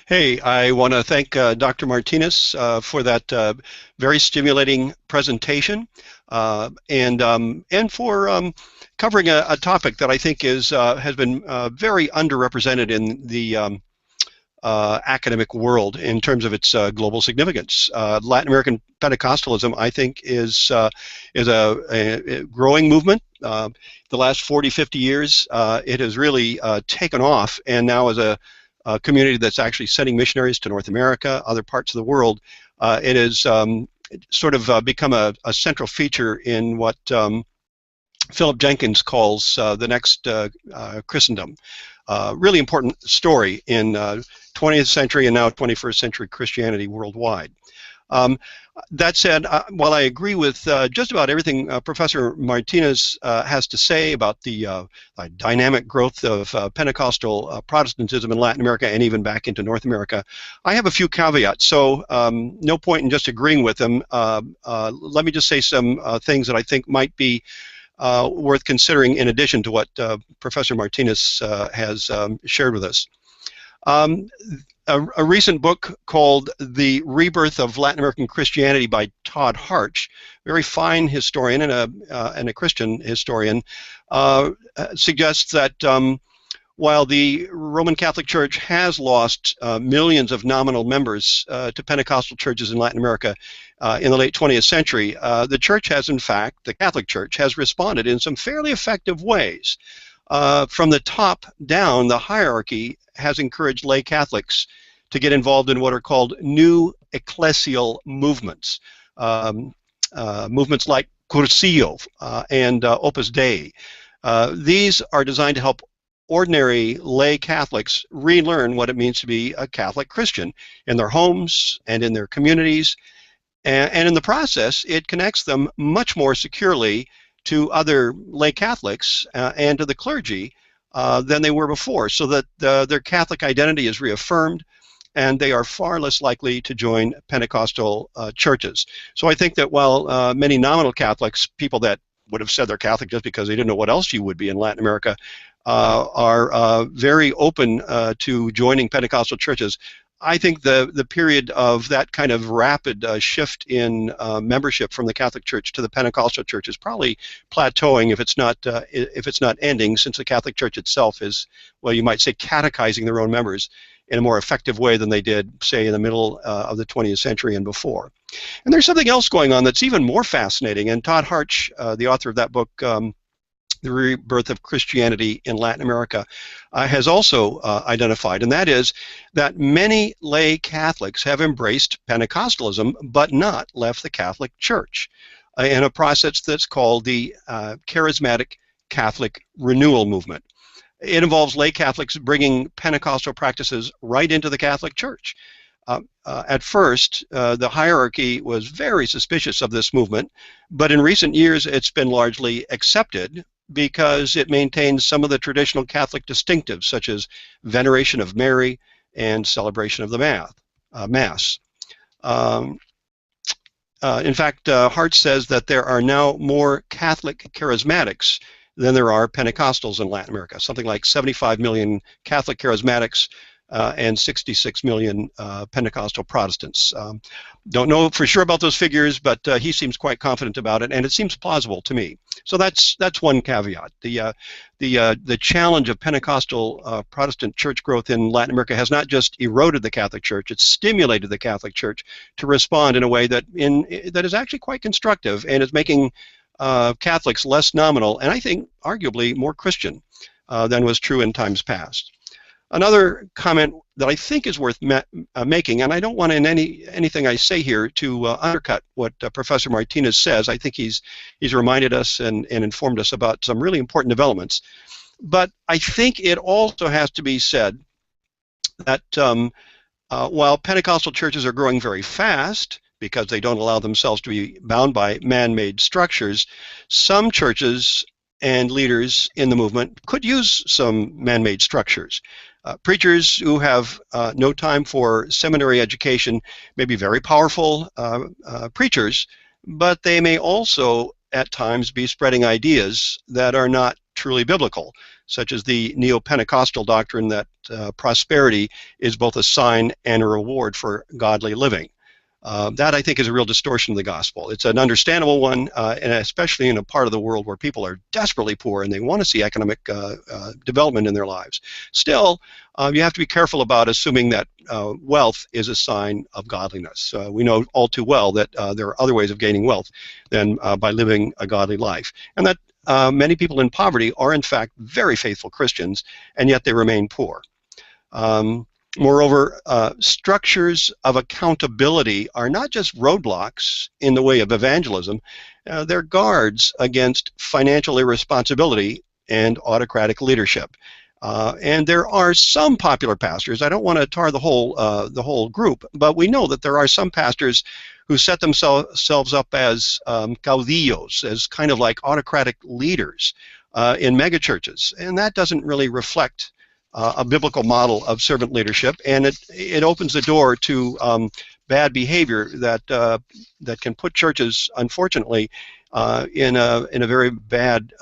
Hey, I want to thank Dr. Martinez for that very stimulating presentation and for covering a topic that I think is has been very underrepresented in the academic world in terms of its global significance. Latin American Pentecostalism, I think, is a growing movement. The last 40, 50 years, it has really taken off, and now as a community that's actually sending missionaries to North America, other parts of the world. It has sort of become a central feature in what Philip Jenkins calls the next Christendom. Really important story in 20th century and now 21st century Christianity worldwide. Um, that said, while I agree with just about everything Professor Martinez has to say about the dynamic growth of Pentecostal Protestantism in Latin America and even back into North America, I have a few caveats. So no point in just agreeing with him. Let me just say some things that I think might be worth considering in addition to what Professor Martinez has shared with us. Um, a recent book called The Rebirth of Latin American Christianity by Todd Harch, very fine historian and a Christian historian, suggests that while the Roman Catholic Church has lost millions of nominal members to Pentecostal churches in Latin America in the late 20th century, the church has, in fact, the Catholic Church has responded in some fairly effective ways. From the top down, the hierarchy has encouraged lay Catholics to get involved in what are called new ecclesial movements, movements like Cursillo and Opus Dei. These are designed to help ordinary lay Catholics relearn what it means to be a Catholic Christian in their homes and in their communities. And in the process, it connects them much more securely to other lay Catholics and to the clergy than they were before, so that their Catholic identity is reaffirmed and they are far less likely to join Pentecostal churches. So I think that while many nominal Catholics, people that would have said they're Catholic just because they didn't know what else you would be in Latin America, are very open to joining Pentecostal churches, I think the period of that kind of rapid shift in membership from the Catholic Church to the Pentecostal Church is probably plateauing, if it's not ending, since the Catholic Church itself is, well, you might say, catechizing their own members in a more effective way than they did, say, in the middle of the 20th century and before. And there's something else going on that's even more fascinating, and Todd Harch, the author of that book, The Rebirth of Christianity in Latin America, has also identified, and that is that many lay Catholics have embraced Pentecostalism but not left the Catholic Church in a process that's called the Charismatic Catholic Renewal Movement. It involves lay Catholics bringing Pentecostal practices right into the Catholic Church. At first, the hierarchy was very suspicious of this movement, but in recent years it's been largely accepted because it maintains some of the traditional Catholic distinctives, such as veneration of Mary and celebration of the Mass. In fact, Hart says that there are now more Catholic charismatics than there are Pentecostals in Latin America, something like 75 million Catholic charismatics and 66 million Pentecostal Protestants. Don't know for sure about those figures, but he seems quite confident about it, and it seems plausible to me. So that's one caveat. The challenge of Pentecostal Protestant church growth in Latin America has not just eroded the Catholic Church; it's stimulated the Catholic Church to respond in a way that is actually quite constructive and is making Catholics less nominal, and I think arguably more Christian than was true in times past. Another comment that I think is worth making, and I don't want in anything I say here to undercut what Professor Martinez says. I think he's reminded us and informed us about some really important developments. But I think it also has to be said that while Pentecostal churches are growing very fast because they don't allow themselves to be bound by man-made structures, some churches and leaders in the movement could use some man-made structures. Preachers who have no time for seminary education may be very powerful preachers, but they may also at times be spreading ideas that are not truly biblical, such as the neo-Pentecostal doctrine that prosperity is both a sign and a reward for godly living. That, I think, is a real distortion of the gospel. It's an understandable one, and especially in a part of the world where people are desperately poor and they want to see economic development in their lives. Still, you have to be careful about assuming that wealth is a sign of godliness. We know all too well that there are other ways of gaining wealth than by living a godly life, and that many people in poverty are, in fact, very faithful Christians, and yet they remain poor. Moreover, structures of accountability are not just roadblocks in the way of evangelism, they're guards against financial irresponsibility and autocratic leadership. And there are some popular pastors, I don't want to tar the whole group, but we know that there are some pastors who set themselves up as caudillos, as kind of like autocratic leaders in megachurches, and that doesn't really reflect a biblical model of servant leadership, and it opens the door to bad behavior that can put churches, unfortunately, in a very bad,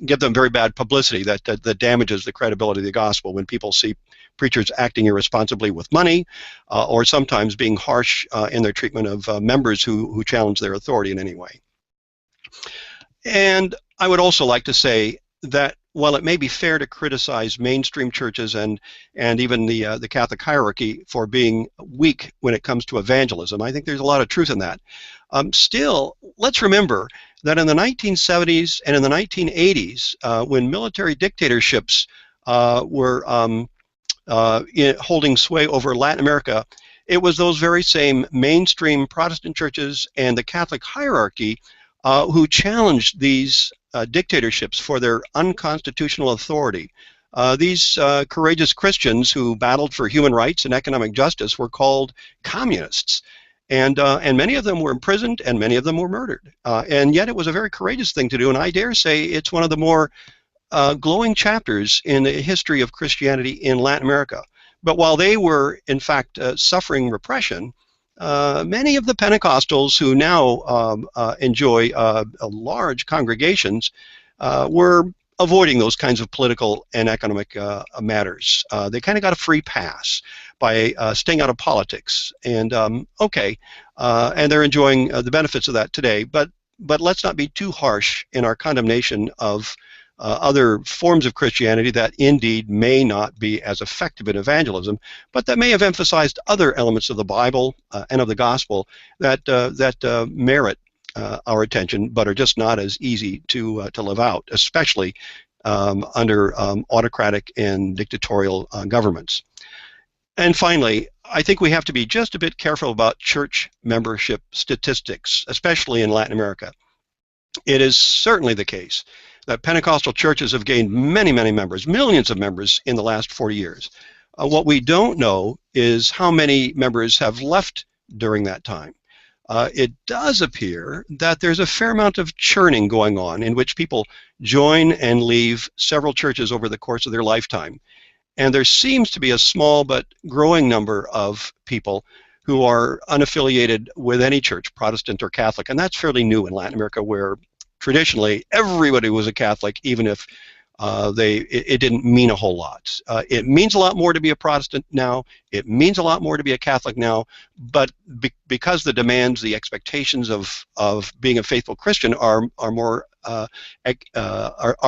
give them very bad publicity that damages the credibility of the gospel when people see preachers acting irresponsibly with money, or sometimes being harsh in their treatment of members who challenge their authority in any way. And I would also like to say that while it may be fair to criticize mainstream churches and even the Catholic hierarchy for being weak when it comes to evangelism, I think there's a lot of truth in that. Still, let's remember that in the 1970s and in the 1980s, when military dictatorships were holding sway over Latin America, it was those very same mainstream Protestant churches and the Catholic hierarchy who challenged these dictatorships for their unconstitutional authority. These courageous Christians who battled for human rights and economic justice were called communists, and many of them were imprisoned and many of them were murdered. And yet it was a very courageous thing to do, and I dare say it's one of the more glowing chapters in the history of Christianity in Latin America. But while they were, in fact, suffering repression, many of the Pentecostals who now enjoy large congregations were avoiding those kinds of political and economic matters. They kind of got a free pass by staying out of politics, and and they're enjoying the benefits of that today. But let's not be too harsh in our condemnation of other forms of Christianity that indeed may not be as effective in evangelism, but that may have emphasized other elements of the Bible and of the gospel that merit our attention, but are just not as easy to live out, especially under autocratic and dictatorial governments. And finally, I think we have to be just a bit careful about church membership statistics, especially in Latin America. It is certainly the case that Pentecostal churches have gained many, many members, millions of members in the last 40 years. What we don't know is how many members have left during that time. It does appear that there's a fair amount of churning going on in which people join and leave several churches over the course of their lifetime. And there seems to be a small but growing number of people who are unaffiliated with any church, Protestant or Catholic, and that's fairly new in Latin America, where traditionally everybody was a Catholic, even if it didn't mean a whole lot. It means a lot more to be a Protestant now. It means a lot more to be a Catholic now. But because the demands, the expectations of being a faithful Christian are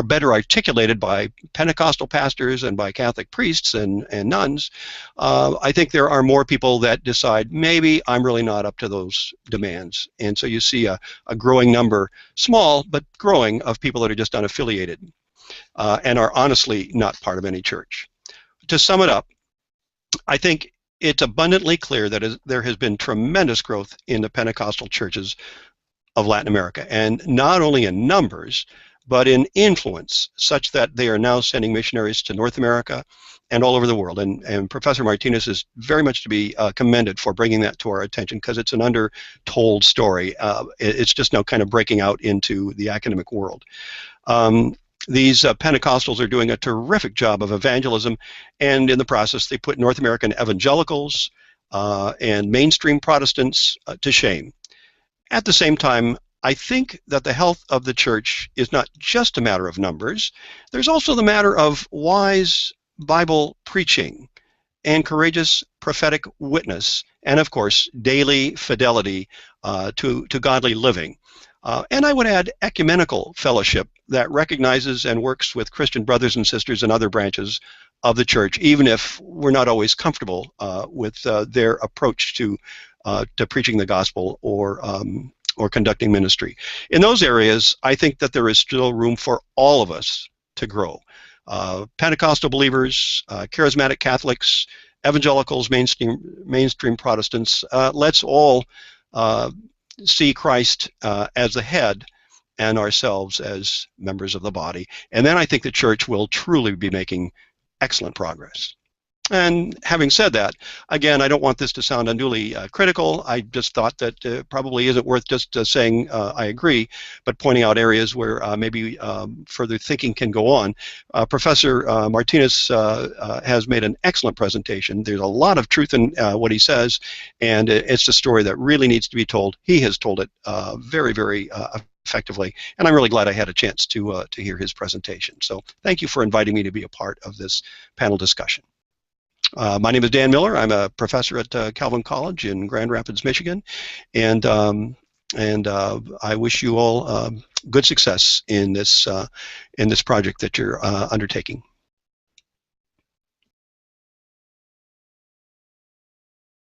better articulated by Pentecostal pastors and by Catholic priests and nuns, I think there are more people that decide maybe I'm really not up to those demands. And so you see a growing number, small but growing, of people that are just unaffiliated. And are honestly not part of any church. To sum it up, I think it's abundantly clear that there has been tremendous growth in the Pentecostal churches of Latin America, and not only in numbers, but in influence, such that they are now sending missionaries to North America and all over the world. And Professor Martinez is very much to be commended for bringing that to our attention, because it's an undertold story. It's just now kind of breaking out into the academic world. These Pentecostals are doing a terrific job of evangelism, and in the process they put North American evangelicals and mainstream Protestants to shame. At the same time, I think that the health of the church is not just a matter of numbers. There's also the matter of wise Bible preaching and courageous prophetic witness, and of course, daily fidelity to godly living. And I would add ecumenical fellowship that recognizes and works with Christian brothers and sisters in other branches of the church, even if we're not always comfortable with their approach to preaching the gospel or conducting ministry. In those areas, I think that there is still room for all of us to grow. Pentecostal believers, charismatic Catholics, evangelicals, mainstream Protestants, let's all see Christ as the head and ourselves as members of the body. And then I think the church will truly be making excellent progress. And having said that, again, I don't want this to sound unduly critical. I just thought that probably isn't worth just saying I agree, but pointing out areas where maybe further thinking can go on. Professor Martinez has made an excellent presentation. There's a lot of truth in what he says, and it's a story that really needs to be told. He has told it very, very effectively, and I'm really glad I had a chance to hear his presentation. So thank you for inviting me to be a part of this panel discussion. My name is Dan Miller. I'm a professor at Calvin College in Grand Rapids, Michigan, and I wish you all good success in this project that you're undertaking.